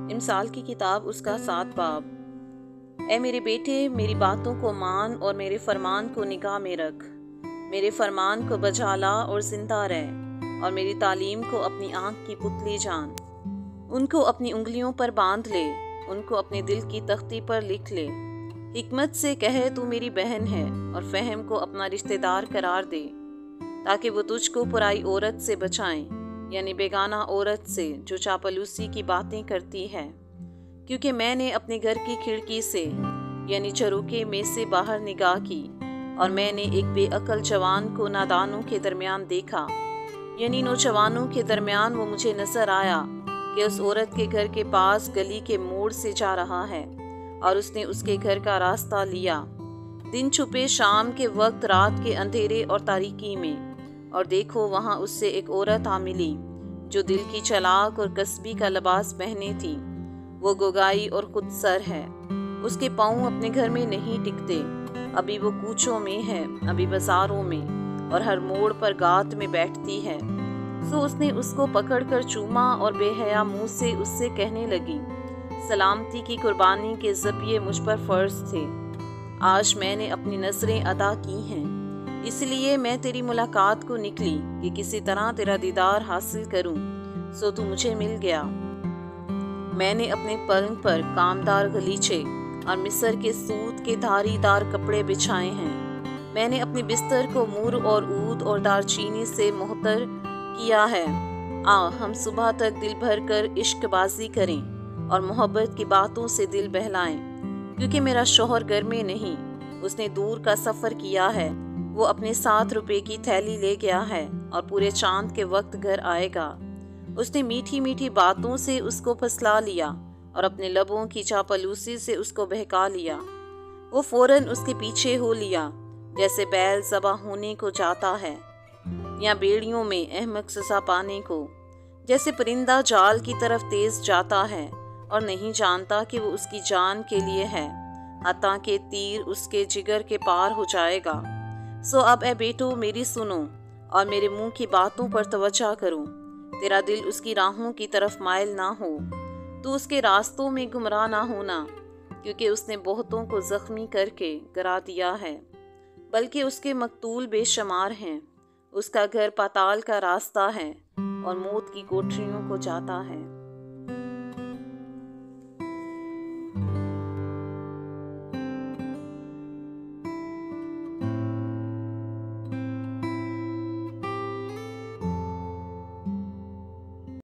امثال کی کتاب اس کا 7 باب۔ اے میرے بیٹے، میری باتوں کو مان اور میرے فرمان کو نگاہ میں رکھ۔ میرے فرمان کو بجا لا اور زندہ رہ، اور میری تعلیم کو اپنی آنکھ کی پتلی جان۔ ان کو اپنی انگلیوں پر باندھ لے، ان کو اپنے دل کی تختی پر لکھ لے۔ حکمت سے کہے تو میری بہن ہے، اور فہم کو اپنا رشتہ دار قرار دے، تاکہ وہ تجھ کو پرائی عورت سے بچائیں، یعنی بیگانہ عورت سے جو چاپلوسی کی باتیں کرتی ہے۔ کیونکہ میں نے اپنے گھر کی کھڑکی سے، یعنی چروکے میں سے باہر نگاہ کی، اور میں نے ایک بے عقل جوان کو نادانوں کے درمیان دیکھا، یعنی نوجوانوں کے درمیان وہ مجھے نظر آیا کہ اس عورت کے گھر کے پاس گلی کے موڑ سے جا رہا ہے، اور اس نے اس کے گھر کا راستہ لیا، دن چھپے شام کے وقت، رات کے اندھیرے اور تاریکی میں۔ اور دیکھو، وہاں اس سے ایک عورت آ ملی جو دل کی چلاک اور کسبی کا لباس پہنے تھی۔ وہ گوگائی اور خود سر ہے، اس کے پاؤں اپنے گھر میں نہیں ٹکتے، ابھی وہ کوچوں میں ہے، ابھی بازاروں میں، اور ہر موڑ پر گات میں بیٹھتی ہے۔ سو اس نے اس کو پکڑ کر چوما، اور بے حیا منہ سے اس سے کہنے لگی، سلامتی کی قربانی کے ذبیحے مجھ پر فرض تھے، آج میں نے اپنی نظریں ادا کی ہیں، اس لیے میں تیری ملاقات کو نکلی کہ کسی طرح تیرا دیدار حاصل کروں۔ سو تو مجھے مل گیا۔ میں نے اپنے پلنگ پر کامدار غلیچے اور مصر کے سوت کے دھاری دار کپڑے بچھائے ہیں۔ میں نے اپنے بستر کو مر اور عود اور دار چینی سے معطر کیا ہے۔ آ، ہم صبح تک دل بھر کر عشق بازی کریں اور محبت کی باتوں سے دل بہلائیں، کیونکہ میرا شوہر گھر میں نہیں، اس نے دور کا سفر کیا ہے۔ وہ اپنے 7 روپے کی تھیلی لے گیا ہے، اور پورے چاند کے وقت گھر آئے گا۔ اس نے میٹھی میٹھی باتوں سے اس کو پھسلا لیا، اور اپنے لبوں کی چاپلوسی سے اس کو بہکا لیا۔ وہ فوراً اس کے پیچھے ہو لیا، جیسے بیل ذبح ہونے کو جاتا ہے، یا بیڑیوں میں احمق سزا پانے کو، جیسے پرندہ جال کی طرف تیز جاتا ہے اور نہیں جانتا کہ وہ اس کی جان کے لیے ہے، حتیٰ کہ تیر اس کے جگر کے پار ہو جائے گا۔ سو اب اے بیٹو، میری سنو اور میرے منہ کی باتوں پر توجہ کرو۔ تیرا دل اس کی راہوں کی طرف مائل نہ ہو، تو اس کے راستوں میں گمراہ نہ ہونا، کیونکہ اس نے بہتوں کو زخمی کر کے گرا دیا ہے، بلکہ اس کے مقتول بے شمار ہیں۔ اس کا گھر پاتال کا راستہ ہے، اور موت کی کوٹریوں کو جاتا ہے۔